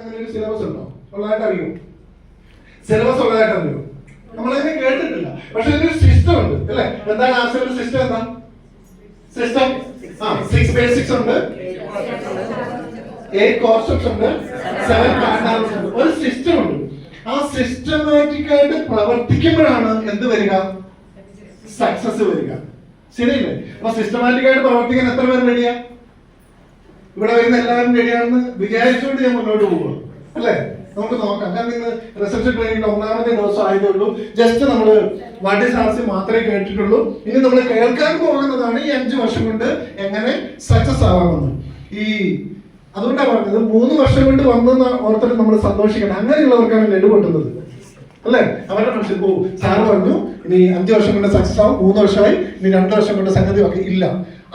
Syllabus ഉണ്ടോ? ഉള്ളതായിട്ട് അറിയോ? സിലബസ് ഉള്ളതായിട്ട് അറിയോ? നമ്മളതിനെ കേട്ടിട്ടില്ല. പക്ഷെ ഇതിനൊരു സിസ്റ്റം ഉണ്ട് അല്ലെ? എന്താണ് ആൻസറിന്റെ സിസ്റ്റം? എന്താ സിസ്റ്റം? 6 ബേസിക്സ് ഉണ്ട്, 8 കോൺസെപ്റ്റ്സ് ഉണ്ട്, 7 പാറ്റേൺസ് ഉണ്ട്. ഒരു സിസ്റ്റം ഉണ്ട്. ആ സിസ്റ്റമാറ്റിക് ആയിട്ട് പ്രവർത്തിക്കുമ്പോഴാണ് എന്ത് വരിക? സക്സസ് വരിക. ശരിയല്ലേ? അപ്പൊ സിസ്റ്റമാറ്റിക് ആയിട്ട് പ്രവർത്തിക്കാൻ എത്ര പേര് റെഡിയാ? ഇവിടെ വരുന്ന എല്ലാവരും റെഡിയാണെന്ന് വിചാരിച്ചുകൊണ്ട് ഞാൻ മുന്നോട്ട് പോകും അല്ലേ? നമുക്ക് നോക്കാം. കാരണം ഇന്ന് റിസപ്ഷൻ ട്രെയിനിങ്ങിന്റെ 1ാമത്തെ ദിവസം ആയതുള്ളൂ. ജസ്റ്റ് നമ്മൾ വാട്ട് ഈസ് ആർസി മാത്രമേ കേട്ടിട്ടുള്ളൂ. ഇനി നമ്മൾ കേൾക്കാൻ പോകുന്നതാണ് ഈ 5 വർഷം കൊണ്ട് എങ്ങനെ സക്സസ് ആവാമെന്ന്. അതുകൊണ്ടാണ് പറഞ്ഞത് 3 വർഷം കൊണ്ട് വന്നെന്ന് ഓർത്തിട്ട് നമ്മൾ സന്തോഷിക്കണം. അങ്ങനെയുള്ളവർക്കാണ് ലഡു പൊട്ടുന്നത് അല്ലേ? അവരുടെ ഫ്രണ്ട്ഷിപ്പ് സാറ് പറഞ്ഞു ഇനി 5 വർഷം കൊണ്ട് സക്സസ് ആവും, 3 വർഷമായി, ഇനി 2 വർഷം കൊണ്ട് സംഗതി ഒക്കെ ഇല്ല.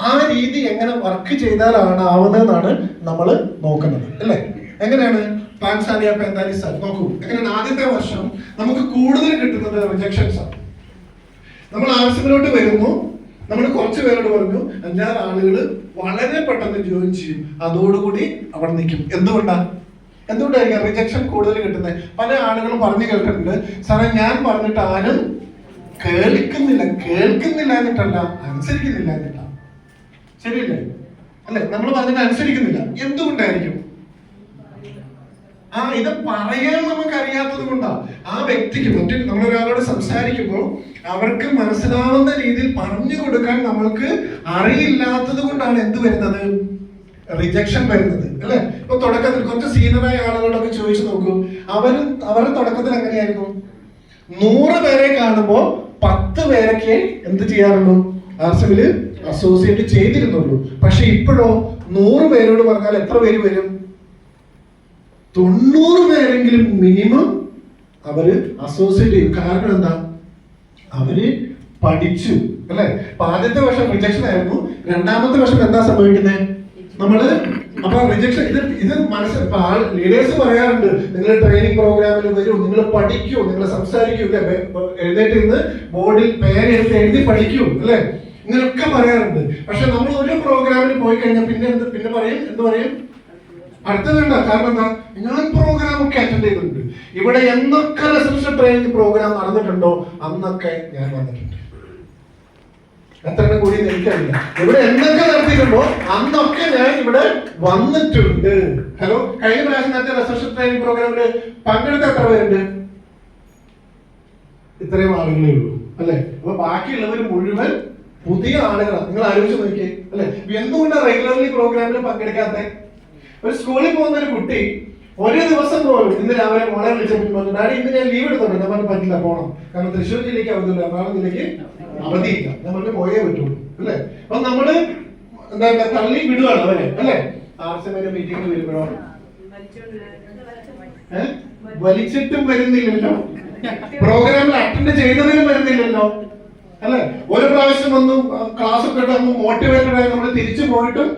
ആ രീതി എങ്ങനെ വർക്ക് ചെയ്താലാണ് ആവുന്നതെന്നാണ് നമ്മൾ നോക്കുന്നത് അല്ലേ? എങ്ങനെയാണ് പാൻസാലിയ പെന്താലിസ് നോക്കൂ. എങ്ങനെയാണ് ആദ്യത്തെ വർഷം നമുക്ക് കൂടുതൽ കിട്ടുന്നത് റിജക്ഷൻസ് ആണ്. നമ്മൾ ആവശ്യത്തിലോട്ട് വരുന്നു, നമ്മൾ കുറച്ച് പേരോട് പറഞ്ഞു 5-6 ആളുകൾ വളരെ പെട്ടെന്ന് ജോയിൻ ചെയ്യും, അതോടുകൂടി അവിടെ നിൽക്കും. എന്തുകൊണ്ടായിരിക്കും റിജക്ഷൻ കൂടുതൽ കിട്ടുന്നത്? പല ആളുകളും പറഞ്ഞു കേട്ടിട്ടുണ്ട്, സാറേ ഞാൻ പറഞ്ഞിട്ട് ആരും കേൾക്കുന്നില്ല എന്നിട്ടല്ല, അനുസരിക്കുന്നില്ല എന്നിട്ടാ. ശരിയല്ലേ? അല്ലെ? നമ്മൾ പറഞ്ഞിട്ട് അനുസരിക്കുന്നില്ല. എന്തുകൊണ്ടായിരിക്കും? ഇത് പറയാൻ നമുക്ക് അറിയാത്തത് കൊണ്ടാ. ആ വ്യക്തിക്ക് നമ്മളൊരാളോട് സംസാരിക്കുമ്പോൾ അവർക്ക് മനസ്സിലാവുന്ന രീതിയിൽ പറഞ്ഞു കൊടുക്കാൻ നമ്മൾക്ക് അറിയില്ലാത്തത് കൊണ്ടാണ് എന്ത് വരുന്നത്? റിജക്ഷൻ വരുന്നത് അല്ലെ? ഇപ്പൊ തുടക്കത്തിൽ കുറച്ച് സീനിയറായ ആളുകളോടൊക്കെ ചോദിച്ചു നോക്കൂ. അവരുടെ തുടക്കത്തിൽ എങ്ങനെയായിരുന്നു? 100 പേരെ കാണുമ്പോ 10 പേരൊക്കെ എന്ത് ചെയ്യാറുള്ളൂ? ആർസിമില് അസോസിയേറ്റ് ചെയ്തിരുന്നുള്ളൂ. പക്ഷെ ഇപ്പോഴോ 100 പേരോട് പറഞ്ഞാൽ എത്ര പേര് വരും? 90 പേരെങ്കിലും മിനിമം അവര് അസോസിയേറ്റ് ചെയ്യും. കാരണം എന്താ? അവര് പഠിച്ചു അല്ലെ? ആദ്യത്തെ വർഷം റിജക്ഷൻ ആയിരുന്നു, 2ാമത്തെ വർഷം എന്താ സംഭവിക്കുന്നത്? അപ്പൊ റിജക്ഷൻ ഇത് ലീഡേഴ്സ് പറയാറുണ്ട്, നിങ്ങൾ ട്രെയിനിങ് പ്രോഗ്രാമിൽ വരൂ, നിങ്ങൾ പഠിക്കൂ, നിങ്ങൾ സംസാരിക്കൂ, എഴുന്നേറ്റ് നിന്ന് ബോർഡിൽ പേരെടുത്ത് എഴുതി പഠിക്കൂ അല്ലെ? ഇങ്ങനെയൊക്കെ പറയാറുണ്ട്. പക്ഷെ നമ്മൾ ഒരു പ്രോഗ്രാമിൽ പോയി കഴിഞ്ഞാൽ പിന്നെ പറയും എന്ത് പറയും? അടുത്തതുണ്ട്. കാരണം എന്താ? ഞാൻ പ്രോഗ്രാം ഒക്കെ അറ്റൻഡ് ചെയ്തിട്ടുണ്ട്. ഇവിടെ എന്തൊക്കെ റിസപ്ഷൻ ട്രെയിനിങ് പ്രോഗ്രാം നടന്നിട്ടുണ്ടോ അന്നൊക്കെ ഞാൻ വന്നിട്ടുണ്ട്. എത്ര കൂടി എനിക്കറിയില്ല. ഇവിടെ എന്തൊക്കെ നടത്തിയിട്ടുണ്ടോ അന്നൊക്കെ ഞാൻ ഇവിടെ വന്നിട്ടുണ്ട്. ഹലോ, കഴിഞ്ഞ പ്രാവശ്യം നടത്തിയ റിസപ്ഷൻ ട്രെയിനിങ് പ്രോഗ്രാമില് പങ്കെടുത്ത എത്ര പേരുണ്ട്? ഇത്രയും ആളുകളേ ഉള്ളൂ അല്ലെ? അപ്പൊ ബാക്കിയുള്ളവർ മുഴുവൻ പുതിയ ആളുകളാണ്. നിങ്ങൾ ആലോചിച്ച് നോക്കിയേ അല്ലെ? എന്തുകൊണ്ടാണ് റെഗുലർലി പ്രോഗ്രാമിൽ പങ്കെടുക്കാത്ത? ഒരു സ്കൂളിൽ പോകുന്ന ഒരു കുട്ടി ഒരു ദിവസം പോലും ഇന്ന് രാവിലെ മോളെ വിളിച്ചപ്പോൾ ഡാഡി ഇന്ന് ഞാൻ ലീവ് എടുത്തോണ്ട്. ഞാൻ പറഞ്ഞു പറ്റില്ല, പോകണം. കാരണം തൃശ്ശൂർ ജില്ലയ്ക്ക് അവധിയില്ല, എറണാകുളം ജില്ലയ്ക്ക് അവധിയില്ല. നമ്മൾ പോയേ പറ്റുള്ളൂ അല്ലെ? അപ്പൊ നമ്മള് എന്താ തള്ളി വിടുകയാണ് അവരെ അല്ലെ? ആർസിമിന്റെ മീറ്റിംഗ് വരുമ്പോഴോ വലിച്ചിട്ടും വരുന്നില്ലല്ലോ, പ്രോഗ്രാമിൽ അറ്റൻഡ് ചെയ്തതിനും വരുന്നില്ലല്ലോ അല്ലെ? ഒരു പ്രാവശ്യം വന്നു ക്ലാസ് ഒക്കെ ഇട്ട് മോട്ടിവേറ്റഡ് ആയി നമ്മൾ തിരിച്ചു പോയിട്ടും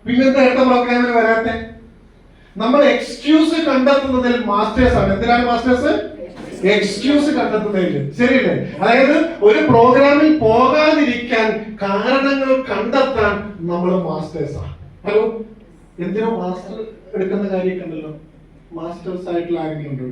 പിന്നത്തെ അടുത്ത പ്രോഗ്രാമിന് വരാത്തെ. നമ്മൾ എക്സ്ക്യൂസ് കണ്ടെത്തുന്നതിൽ മാസ്റ്റേഴ്സ് ആണ്. എന്തിനാണ് മാസ്റ്റേഴ്സ്? എക്സ്ക്യൂസ് കണ്ടെത്തുന്നതിൽ. ശരിയല്ലേ? അതായത് ഒരു പ്രോഗ്രാമിൽ പോകാതിരിക്കാൻ കാരണങ്ങൾ കണ്ടെത്താൻ നമ്മൾ മാസ്റ്റേഴ്സ് ആണ്. ഹലോ, എന്തിനോ മാസ്റ്റർ എടുക്കുന്ന കാര്യമൊക്കെ ഉണ്ടല്ലോ. മാസ്റ്റേഴ്സ് ആയിട്ടുള്ള ആരെങ്കിലും ഉണ്ടോ?